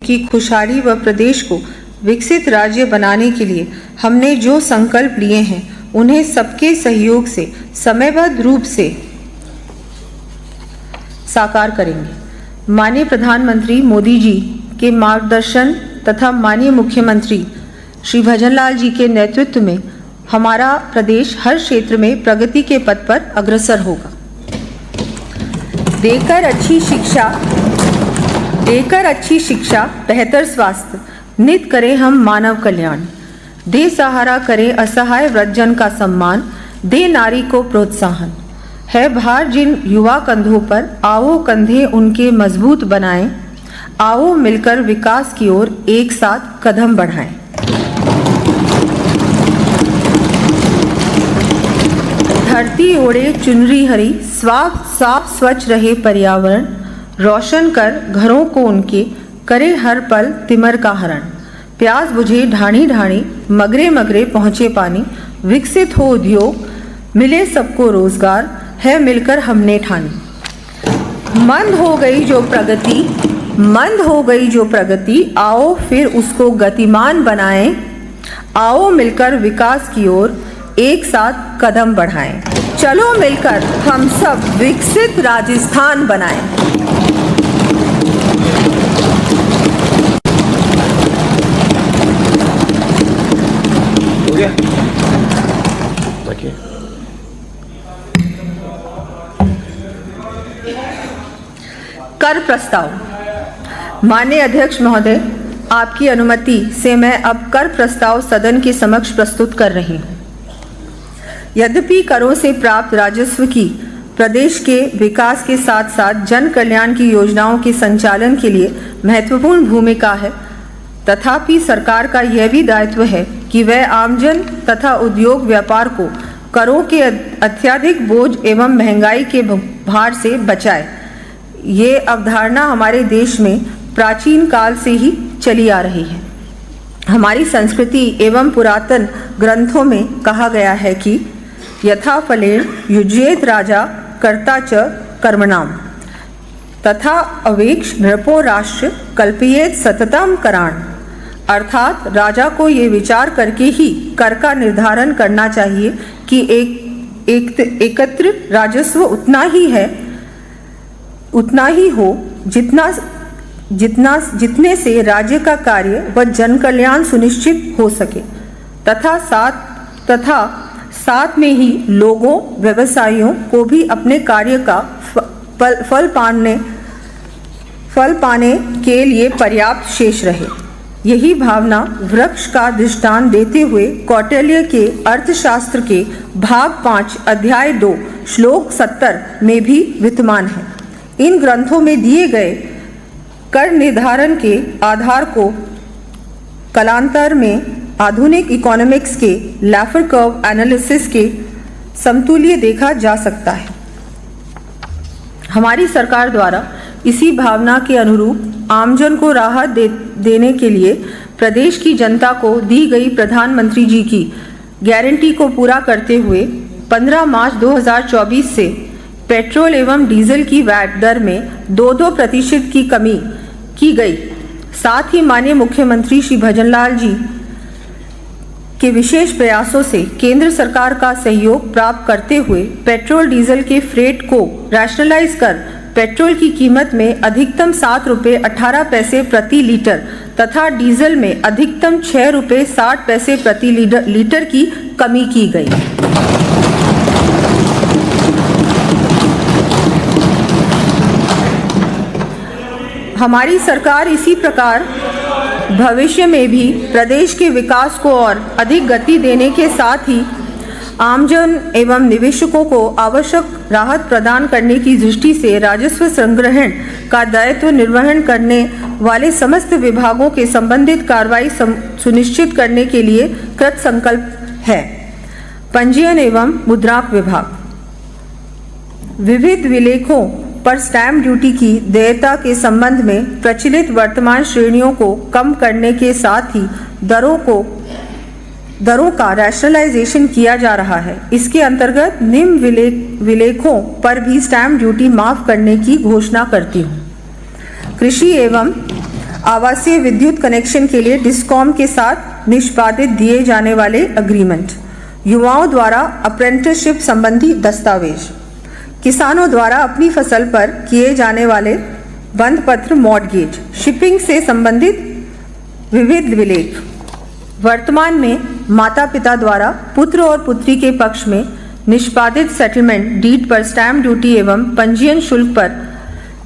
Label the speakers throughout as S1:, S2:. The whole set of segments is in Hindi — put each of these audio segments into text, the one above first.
S1: की खुशहाली व प्रदेश को विकसित राज्य बनाने के लिए हमने जो संकल्प लिए हैं उन्हें सबके सहयोग से समयबद्ध रूप से साकार करेंगे। माननीय प्रधानमंत्री मोदी जी के मार्गदर्शन तथा माननीय मुख्यमंत्री श्री भजनलाल जी के नेतृत्व में हमारा प्रदेश हर क्षेत्र में प्रगति के पथ पर अग्रसर होगा। देकर अच्छी शिक्षा, बेहतर स्वास्थ्य, नित करें हम मानव कल्याण, दे सहारा करें असहाय वृद्धजन का सम्मान, दे नारी को प्रोत्साहन। है भार जिन युवा कंधों पर, आओ कंधे उनके मजबूत बनाएं, आओ मिलकर विकास की ओर एक साथ कदम बढ़ाएं। धरती ओढ़े चुनरी हरी, साफ स्वच्छ रहे पर्यावरण, रोशन कर घरों को उनके, करे हर पल तिमर का हरण। प्यास बुझे ढाणी ढाणी, मगरे मगरे पहुँचे पानी, विकसित हो उद्योग, मिले सबको रोजगार, है मिलकर हमने ठानी। मंद हो गई जो प्रगति, आओ फिर उसको गतिमान बनाएं, आओ मिलकर विकास की ओर एक साथ कदम बढ़ाएं। चलो मिलकर हम सब विकसित राजस्थान बनाएं।
S2: हो गया? देखिए।
S1: कर प्रस्ताव। माननीय अध्यक्ष महोदय, आपकी अनुमति से मैं अब कर प्रस्ताव सदन के समक्ष प्रस्तुत कर रही हूँ। यद्यपि करों से प्राप्त राजस्व की प्रदेश के विकास के साथ साथ जन कल्याण की योजनाओं के संचालन के लिए महत्वपूर्ण भूमिका है, तथापि सरकार का यह भी दायित्व है कि वह आमजन तथा उद्योग व्यापार को करों के अत्यधिक बोझ एवं महंगाई के भार से बचाए। ये अवधारणा हमारे देश में प्राचीन काल से ही चली आ रही है। हमारी संस्कृति एवं पुरातन ग्रंथों में कहा गया है कि यथा फलेन युज्येत राजा कर्ता च कर्मणाम, तथा अवेक्ष नृपो राष्ट्र कल्पयेत सततम कराण। अर्थात राजा को ये विचार करके ही कर का निर्धारण करना चाहिए कि एकत्र राजस्व उतना ही हो जितने से राज्य का कार्य व जन कल्याण सुनिश्चित हो सके, तथा साथ में ही लोगों व्यवसायियों को भी अपने कार्य का फल पाने के लिए पर्याप्त शेष रहे। यही भावना वृक्ष का दृष्टांत देते हुए कौटिल्य के अर्थशास्त्र के भाग 5 अध्याय 2 श्लोक 70 में भी विद्यमान है। इन ग्रंथों में दिए गए कर निर्धारण के आधार को कालांतर में आधुनिक इकोनॉमिक्स के लैफर कर्व एनालिसिस के समतुल्य देखा जा सकता है। हमारी सरकार द्वारा इसी भावना के अनुरूप आमजन को राहत देने के लिए प्रदेश की जनता को दी गई प्रधानमंत्री जी की गारंटी को पूरा करते हुए 15 मार्च 2024 से पेट्रोल एवं डीजल की वैट दर में 2% की कमी की गई। साथ ही माननीय मुख्यमंत्री श्री भजनलाल जी के विशेष प्रयासों से केंद्र सरकार का सहयोग प्राप्त करते हुए पेट्रोल डीजल के फ्रेट को रैशनलाइज कर पेट्रोल की कीमत में अधिकतम 7 रुपये 18 पैसे प्रति लीटर तथा डीजल में अधिकतम 6 रुपये 60 पैसे प्रति लीटर की कमी की गई। हमारी सरकार इसी प्रकार भविष्य में भी प्रदेश के विकास को और अधिक गति देने के साथ ही आमजन एवं निवेशकों को आवश्यक राहत प्रदान करने की दृष्टि से राजस्व संग्रहण का दायित्व निर्वहन करने वाले समस्त विभागों के संबंधित कार्रवाई सुनिश्चित करने के लिए कृत संकल्प है। पंजीयन एवं मुद्रांक विभाग विविध विलेखों पर स्टैम्प ड्यूटी की देयता के संबंध में प्रचलित वर्तमान श्रेणियों को कम करने के साथ ही दरों का रैशनलाइजेशन किया जा रहा है। इसके अंतर्गत निम्न विलेखों पर भी स्टैम्प ड्यूटी माफ करने की घोषणा करती हूँ। कृषि एवं आवासीय विद्युत कनेक्शन के लिए डिस्कॉम के साथ निष्पादित दिए जाने वाले एग्रीमेंट, युवाओं द्वारा अप्रेंटिसशिप संबंधी दस्तावेज, किसानों द्वारा अपनी फसल पर किए जाने वाले बंध पत्र मॉर्गेज, शिपिंग से संबंधित विविध विलेख। वर्तमान में माता पिता द्वारा पुत्र और पुत्री के पक्ष में निष्पादित सेटलमेंट डीड पर स्टैम्प ड्यूटी एवं पंजीयन शुल्क पर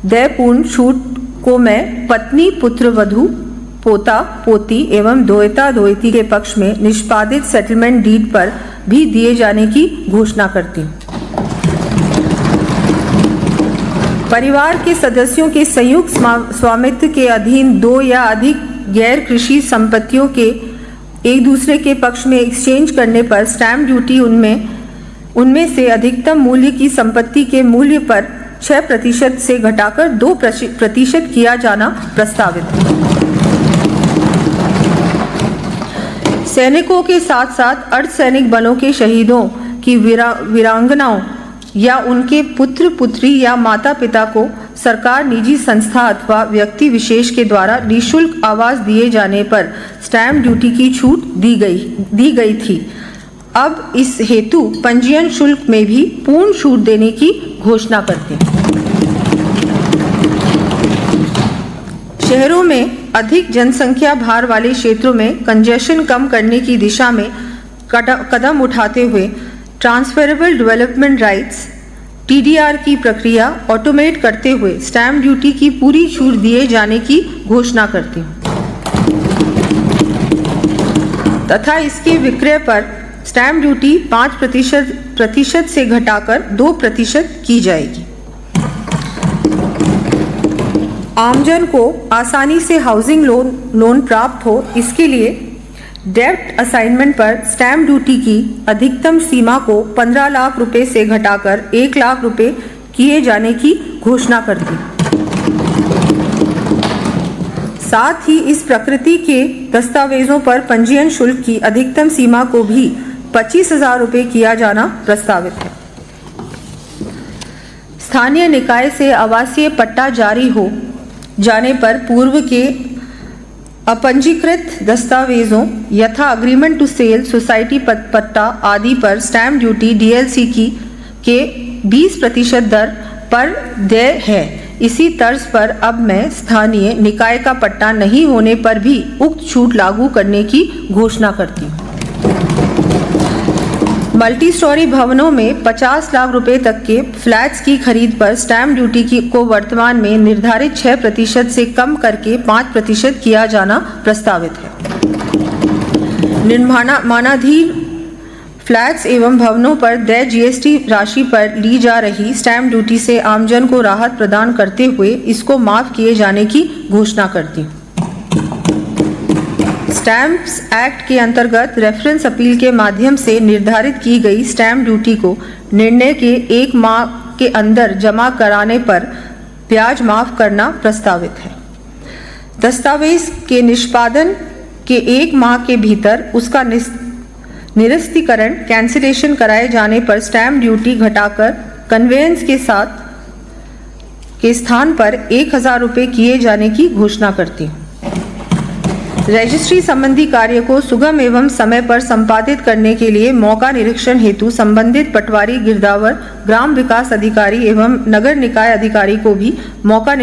S1: देय पूर्ण छूट को मैं पत्नी, पुत्र, वधू, पोता, पोती एवं दोहिता, दोहिती के पक्ष में निष्पादित सेटलमेंट डीड पर भी दिए जाने की घोषणा करती हूँ। परिवार के सदस्यों के संयुक्त स्वामित्व के अधीन 2 या अधिक गैर कृषि संपत्तियों के एक दूसरे के पक्ष में एक्सचेंज करने पर स्टैम्प ड्यूटी उनमें से अधिकतम मूल्य की संपत्ति के मूल्य पर 6% से घटाकर 2% किया जाना प्रस्तावित है। सैनिकों के साथ साथ अर्धसैनिक बलों के शहीदों की वीरांगनाओं या उनके पुत्र, पुत्री या माता पिता को सरकार, निजी संस्था अथवा व्यक्ति विशेष के द्वारा निःशुल्क आवास दिए जाने पर स्टैम्प ड्यूटी की छूट दी गई थी। अब इस हेतु पंजीयन शुल्क में भी पूर्ण छूट देने की घोषणा करते हैं। शहरों में अधिक जनसंख्या भार वाले क्षेत्रों में कंजेशन कम करने की दिशा में कदम उठाते हुए ट्रांसफरेबल डेवलपमेंट राइट्स TDR की प्रक्रिया ऑटोमेट करते हुए स्टैम्प ड्यूटी की पूरी छूट दिए जाने की घोषणा करती हूँ तथा इसके विक्रय पर स्टैम्प ड्यूटी 5% से घटाकर 2% की जाएगी। आमजन को आसानी से हाउसिंग लोन प्राप्त हो, इसके लिए डेब्ट असाइनमेंट पर स्टैम्प ड्यूटी की अधिकतम सीमा को 15 लाख रुपए से घटाकर 1 लाख रुपए किए जाने की घोषणा करती। साथ ही इस प्रकृति के दस्तावेजों पर पंजीयन शुल्क की अधिकतम सीमा को भी 25,000 रुपए किया जाना प्रस्तावित है। स्थानीय निकाय से आवासीय पट्टा जारी हो जाने पर पूर्व के अपंजीकृत दस्तावेजों यथा अग्रीमेंट टू सेल, सोसाइटी पट्टा आदि पर स्टैम्प ड्यूटी DLC के 20% दर पर देय है। इसी तर्ज पर अब मैं स्थानीय निकाय का पट्टा नहीं होने पर भी उक्त छूट लागू करने की घोषणा करती हूँ। मल्टी स्टोरी भवनों में 50 लाख रुपए तक के फ्लैट्स की खरीद पर स्टैम्प ड्यूटी को वर्तमान में निर्धारित 6% से कम करके 5% किया जाना प्रस्तावित है। निर्माणाधीन फ्लैट्स एवं भवनों पर देय GST राशि पर ली जा रही स्टैम्प ड्यूटी से आमजन को राहत प्रदान करते हुए इसको माफ किए जाने की घोषणा करती हूँ। स्टैम्प्स एक्ट के अंतर्गत रेफरेंस अपील के माध्यम से निर्धारित की गई स्टैम्प ड्यूटी को निर्णय के 1 माह के अंदर जमा कराने पर ब्याज माफ करना प्रस्तावित है। दस्तावेज के निष्पादन के 1 माह के भीतर उसका निरस्तीकरण कैंसिलेशन कराए जाने पर स्टैम्प ड्यूटी घटाकर कन्वेयंस के स्थान पर 1,000 रुपए किए जाने की घोषणा करती हूँ। रजिस्ट्री संबंधी कार्य को सुगम एवं समय पर संपादित करने के लिए मौका निरीक्षण हेतु संबंधित पटवारी, गिरदावर, ग्राम विकास अधिकारी एवं नगर निकाय अधिकारी को भी मौका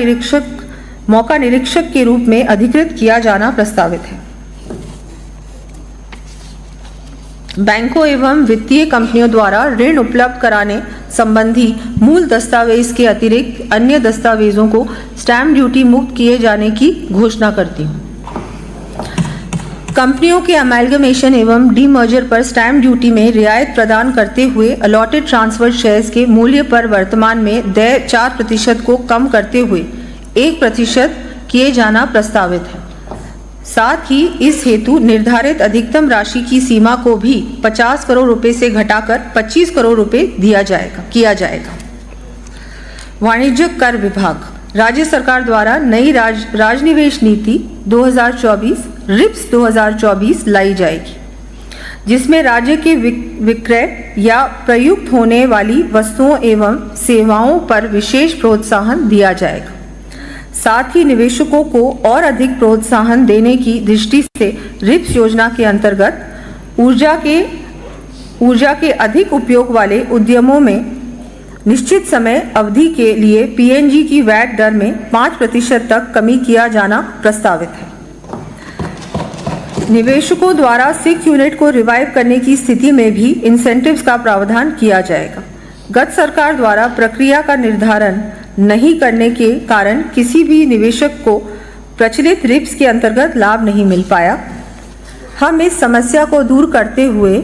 S1: निरीक्षक के रूप में अधिकृत किया जाना प्रस्तावित है। बैंकों एवं वित्तीय कंपनियों द्वारा ऋण उपलब्ध कराने संबंधी मूल दस्तावेज के अतिरिक्त अन्य दस्तावेजों को स्टैम्प ड्यूटी मुक्त किए जाने की घोषणा करती हूँ। कंपनियों के अमेलगमेशन एवं डीमर्जर पर स्टैम्प ड्यूटी में रियायत प्रदान करते हुए अलॉटेड ट्रांसफर शेयर्स के मूल्य पर वर्तमान में देय 4% को कम करते हुए 1% किए जाना प्रस्तावित है। साथ ही इस हेतु निर्धारित अधिकतम राशि की सीमा को भी 50 करोड़ रुपए से घटाकर 25 करोड़ रुपए किया जाएगा। वाणिज्यिक कर विभाग राज्य सरकार द्वारा नई राजनिवेश नीति 2024 RIPS 2024 लाई जाएगी, जिसमें राज्य के विक्रय या प्रयुक्त होने वाली वस्तुओं एवं सेवाओं पर विशेष प्रोत्साहन दिया जाएगा। साथ ही निवेशकों को और अधिक प्रोत्साहन देने की दृष्टि से रिप्स योजना के अंतर्गत ऊर्जा के अधिक उपयोग वाले उद्यमों में निश्चित समय अवधि के लिए पीएनजी की वैट दर में 5% तक कमी किया जाना प्रस्तावित है। निवेशकों द्वारा सिक यूनिट को रिवाइव करने की स्थिति में भी इंसेंटिव्स का प्रावधान किया जाएगा। गत सरकार द्वारा प्रक्रिया का निर्धारण नहीं करने के कारण किसी भी निवेशक को प्रचलित रिप्स के अंतर्गत लाभ नहीं मिल पाया। हम इस समस्या को दूर करते हुए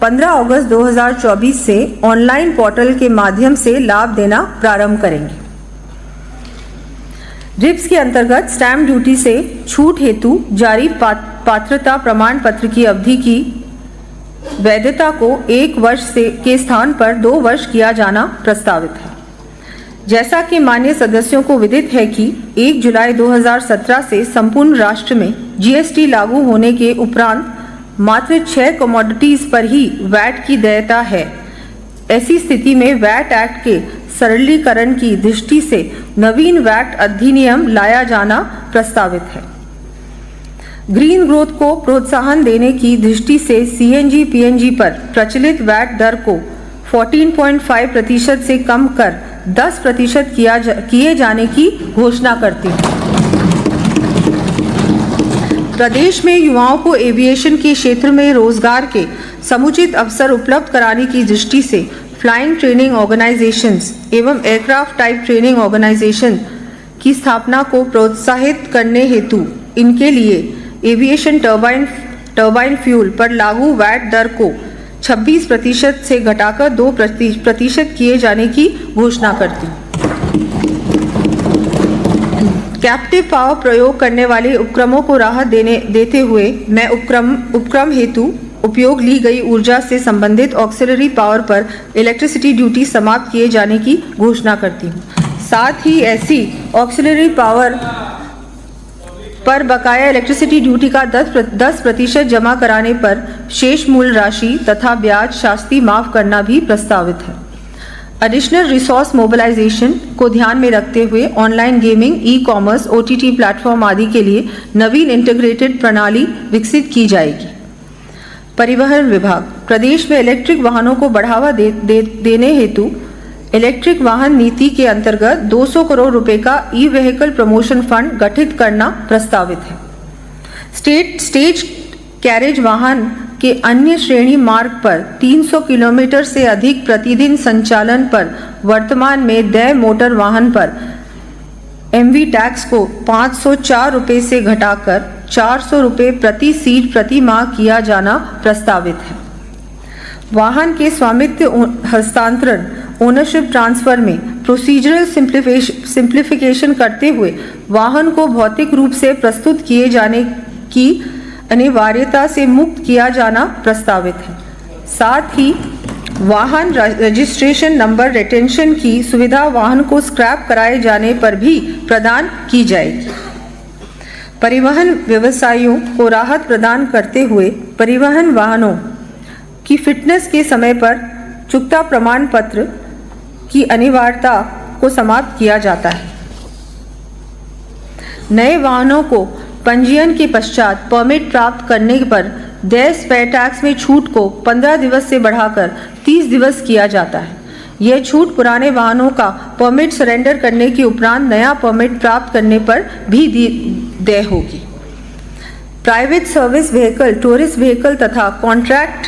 S1: 15 अगस्त 2024 से ऑनलाइन पोर्टल के माध्यम से लाभ देना प्रारंभ करेंगे। रिप्स के अंतर्गत स्टैम्प ड्यूटी से छूट हेतु जारी पात्रता प्रमाण पत्र की अवधि की वैधता को 1 वर्ष के स्थान पर 2 वर्ष किया जाना प्रस्तावित है। जैसा कि माननीय सदस्यों को विदित है कि 1 जुलाई 2017 से संपूर्ण राष्ट्र में जीएसटी लागू होने के उपरांत मात्र 6 कमोडिटीज पर ही वैट की देयता है। ऐसी स्थिति में वैट एक्ट के सरलीकरण की दृष्टि से नवीन वैट अधिनियम लाया जाना प्रस्तावित है। ग्रीन ग्रोथ को प्रोत्साहन देने की दृष्टि से सीएनजी पीएनजी पर प्रचलित वैट दर को 14.5% से कम कर 10% किए जाने की घोषणा करती है। प्रदेश में युवाओं को एविएशन के क्षेत्र में रोजगार के समुचित अवसर उपलब्ध कराने की दृष्टि से फ्लाइंग ट्रेनिंग ऑर्गेनाइजेशंस एवं एयरक्राफ्ट टाइप ट्रेनिंग ऑर्गेनाइजेशन की स्थापना को प्रोत्साहित करने हेतु इनके लिए एविएशन टर्बाइन फ्यूल पर लागू वैट दर को 26% से घटाकर 2% किए जाने की घोषणा करती हूँ। कैप्टिव पावर प्रयोग करने वाले उपक्रमों को राहत देते हुए मैं उपक्रम हेतु उपयोग ली गई ऊर्जा से संबंधित ऑक्सिलरी पावर पर इलेक्ट्रिसिटी ड्यूटी समाप्त किए जाने की घोषणा करती हूँ। साथ ही ऐसी ऑक्सिलरी पावर पर बकाया इलेक्ट्रिसिटी ड्यूटी का 10% जमा कराने पर शेष मूल राशि तथा ब्याज शास्ति माफ करना भी प्रस्तावित है। एडिशनल रिसोर्स मोबिलाइजेशन को ध्यान में रखते हुए online gaming, e commerce, OTT platform आदि के लिए नवीन इंटीग्रेटेड प्रणाली विकसित की जाएगी। परिवहन विभाग प्रदेश में इलेक्ट्रिक वाहनों को बढ़ावा देने हेतु इलेक्ट्रिक वाहन नीति के अंतर्गत 200 करोड़ रुपए का ई व्हीकल प्रमोशन फंड गठित करना प्रस्तावित है। स्टेज कैरेज वाहन के अन्य श्रेणी मार्ग पर 300 किलोमीटर से अधिक प्रतिदिन संचालन पर वर्तमान में देय मोटर वाहन पर एमवी टैक्स को 504 रुपए से घटाकर 400 रुपए प्रति सीट प्रति माह किया जाना प्रस्तावित है। वाहन के स्वामित्व हस्तांतरण ओनरशिप ट्रांसफर में प्रोसीजरल सिंप्लीफिकेशन करते हुए वाहन को भौतिक रूप से प्रस्तुत किए जाने की अनिवार्यता से मुक्त किया जाना प्रस्तावित है। साथ ही वाहन रजिस्ट्रेशन नंबर रिटेंशन की सुविधा वाहन को स्क्रैप कराए जाने पर भी प्रदान की जाएगी। परिवहन व्यवसायियों को राहत प्रदान करते हुए परिवहन वाहनों की फिटनेस के समय पर चुकता प्रमाण पत्र की अनिवार्यता को समाप्त किया जाता है। नए वाहनों को पंजीयन के पश्चात परमिट प्राप्त करने पर देय स्पेयर टैक्स में छूट को 15 दिवस से बढ़ाकर 30 दिवस किया जाता है। यह छूट पुराने वाहनों का परमिट सरेंडर करने के उपरांत नया परमिट प्राप्त करने पर भी देय होगी। Private service vehicle, tourist vehicle तथा कॉन्ट्रैक्ट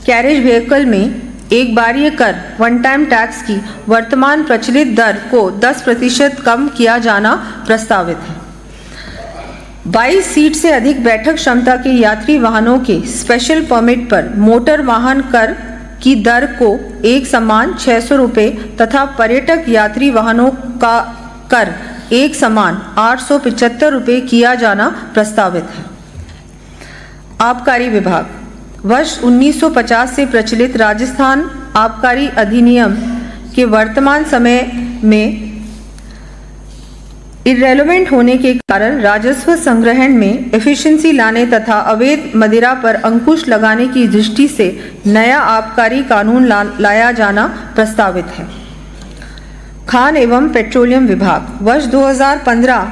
S1: कैरेज व्हीकल में एक बारीय कर वन टाइम टैक्स की वर्तमान प्रचलित दर को 10% कम किया जाना प्रस्तावित है। 22 सीट से अधिक बैठक क्षमता के यात्री वाहनों के स्पेशल परमिट पर मोटर वाहन कर की दर को एक समान 600 रुपये तथा पर्यटक यात्री वाहनों का कर एक समान 875 रुपये किया जाना प्रस्तावित है। आबकारी विभाग वर्ष 1950 से प्रचलित राजस्थान आबकारी अधिनियम के वर्तमान समय में इररेलेवेंट होने के कारण राजस्व संग्रहण में एफिशिएंसी लाने तथा अवैध मदिरा पर अंकुश लगाने की दृष्टि से नया आबकारी कानून लाया जाना प्रस्तावित है। खान एवं पेट्रोलियम विभाग वर्ष 2015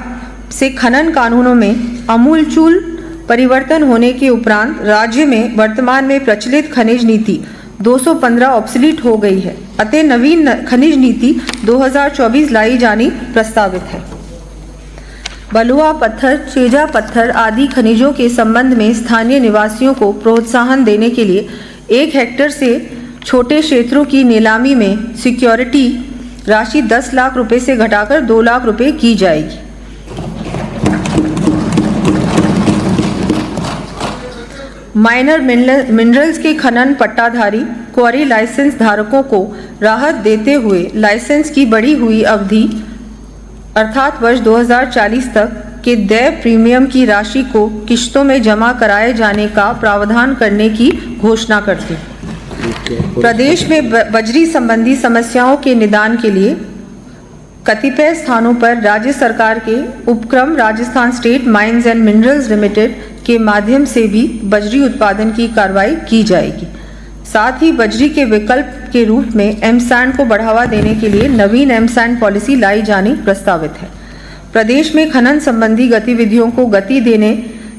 S1: से खनन कानूनों में आमूलचूल परिवर्तन होने के उपरांत राज्य में वर्तमान में प्रचलित खनिज नीति 215 ऑब्सलीट हो गई है, अतः नवीन खनिज नीति 2024 लाई जानी प्रस्तावित है। बलुआ पत्थर, चेजा पत्थर आदि खनिजों के संबंध में स्थानीय निवासियों को प्रोत्साहन देने के लिए 1 हेक्टेयर से छोटे क्षेत्रों की नीलामी में सिक्योरिटी राशि 10 लाख रुपए से घटाकर 2 लाख रुपए की जाएगी। माइनर मिनरल्स के खनन पट्टाधारी क्वारी लाइसेंस धारकों को राहत देते हुए लाइसेंस की बढ़ी हुई अवधि अर्थात वर्ष 2040 तक के देय प्रीमियम की राशि को किश्तों में जमा कराए जाने का प्रावधान करने की घोषणा करती। प्रदेश में बजरी संबंधी समस्याओं के निदान के लिए कतिपय स्थानों पर राज्य सरकार के उपक्रम Rajasthan state mines and minerals limited के माध्यम से भी बजरी उत्पादन की कार्रवाई की जाएगी। साथ ही बजरी के विकल्प के रूप में एमसैंड को बढ़ावा देने के लिए नवीन एमसैंड पॉलिसी लाई जानी प्रस्तावित है। प्रदेश में खनन संबंधी गतिविधियों को गति देने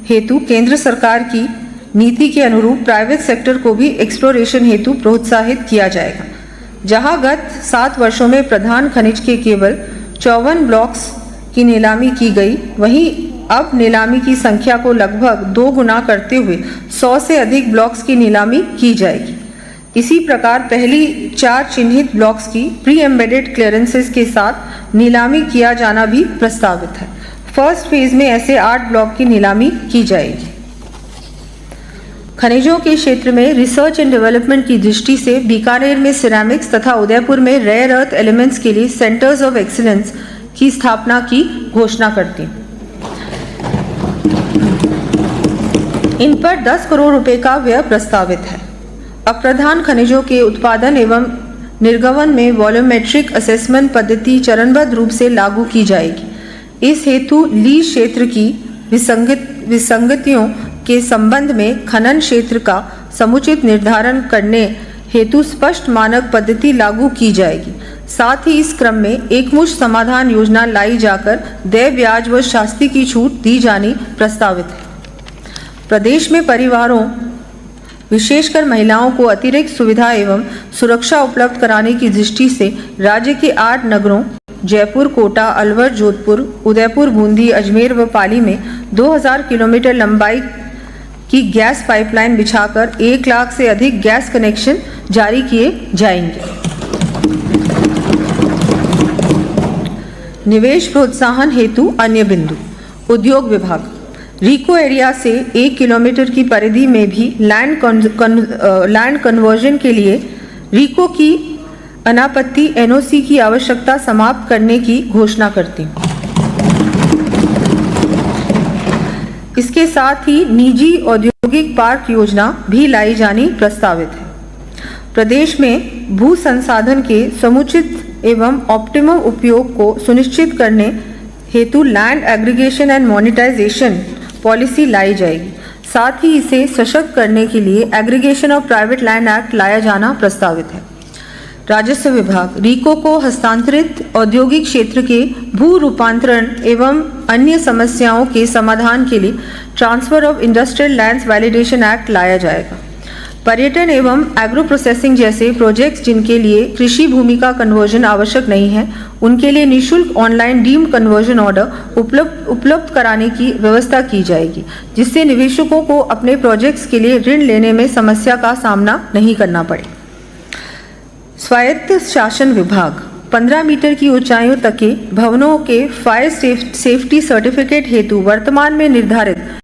S1: हेतु केंद्र सरकार की नीति के अनुरूप प्राइवेट सेक्टर को भी एक्सप्लोरेशन हेतु प्रोत्साहित किया जाएगा। जहां गत 7 वर्षों में प्रधान खनिज के केवल 54 ब्लॉक्स की नीलामी की गई, वहीं अब नीलामी की संख्या को लगभग 2 गुना करते हुए 100 से अधिक ब्लॉक्स की नीलामी की जाएगी। इसी प्रकार पहली 4 चिन्हित ब्लॉक्स की प्री एम्बेडेड क्लियरेंसेस के साथ नीलामी किया जाना भी प्रस्तावित है। फर्स्ट फेज में ऐसे 8 ब्लॉक की नीलामी की जाएगी। खनिजों के क्षेत्र में रिसर्च एंड डेवलपमेंट की दृष्टि से बीकानेर में सिरेमिक्स तथा उदयपुर में रेयर अर्थ एलिमेंट्स के लिए सेंटर्स ऑफ एक्सीलेंस की स्थापना की घोषणा करती। इन पर 10 करोड़ रुपए का व्यय प्रस्तावित है। अप्रधान खनिजों के उत्पादन एवं निर्गमन में वॉल्यूमेट्रिक असेसमेंट पद्धति चरणबद्ध रूप से लागू की जाएगी। इस हेतु लीज क्षेत्र की विसंगतियों के संबंध में खनन क्षेत्र का समुचित निर्धारण करने हेतु स्पष्ट मानक पद्धति लागू की जाएगी। साथ ही इस क्रम में एकमुश्त समाधान योजना लाई जाकर देय ब्याज व शास्ति की छूट दी जानी प्रस्तावित है। प्रदेश में परिवारों विशेषकर महिलाओं को अतिरिक्त सुविधा एवं सुरक्षा उपलब्ध कराने की दृष्टि से राज्य के 8 नगरों जयपुर, कोटा, अलवर, जोधपुर, उदयपुर, बूंदी, अजमेर व पाली में 2000 किलोमीटर लंबाई की गैस पाइपलाइन बिछाकर 1 लाख से अधिक गैस कनेक्शन जारी किए जाएंगे। निवेश प्रोत्साहन हेतु अन्य बिंदु। उद्योग विभाग रीको एरिया से 1 किलोमीटर की परिधि में भी लैंड कन्वर्जन के लिए रीको की अनापत्ति एनओसी की आवश्यकता समाप्त करने की घोषणा करती हूँ। इसके साथ ही निजी औद्योगिक पार्क योजना भी लाई जानी प्रस्तावित है। प्रदेश में भू संसाधन के समुचित एवं ऑप्टिमम उपयोग को सुनिश्चित करने हेतु land aggregation and monetisation policy लाई जाएगी। साथ ही इसे सशक्त करने के लिए aggregation of private land act लाया जाना प्रस्तावित है। राजस्व विभाग रीको को हस्तांतरित औद्योगिक क्षेत्र के भू रूपांतरण एवं अन्य समस्याओं के समाधान के लिए transfer of industrial lands validation act लाया जाएगा। पर्यटन एवं एग्रो प्रोसेसिंग जैसे प्रोजेक्ट्स जिनके लिए कृषि भूमि का कन्वर्जन आवश्यक नहीं है, उनके लिए निःशुल्क ऑनलाइन डीम्ड कन्वर्जन ऑर्डर उपलब्ध कराने की व्यवस्था की जाएगी, जिससे निवेशकों को अपने प्रोजेक्ट्स के लिए ऋण लेने में समस्या का सामना नहीं करना पड़े। स्वायत्त शासन विभाग 15 मीटर की ऊंचाइयों तक के भवनों के फायर सेफ्टी सर्टिफिकेट हेतु वर्तमान में निर्धारित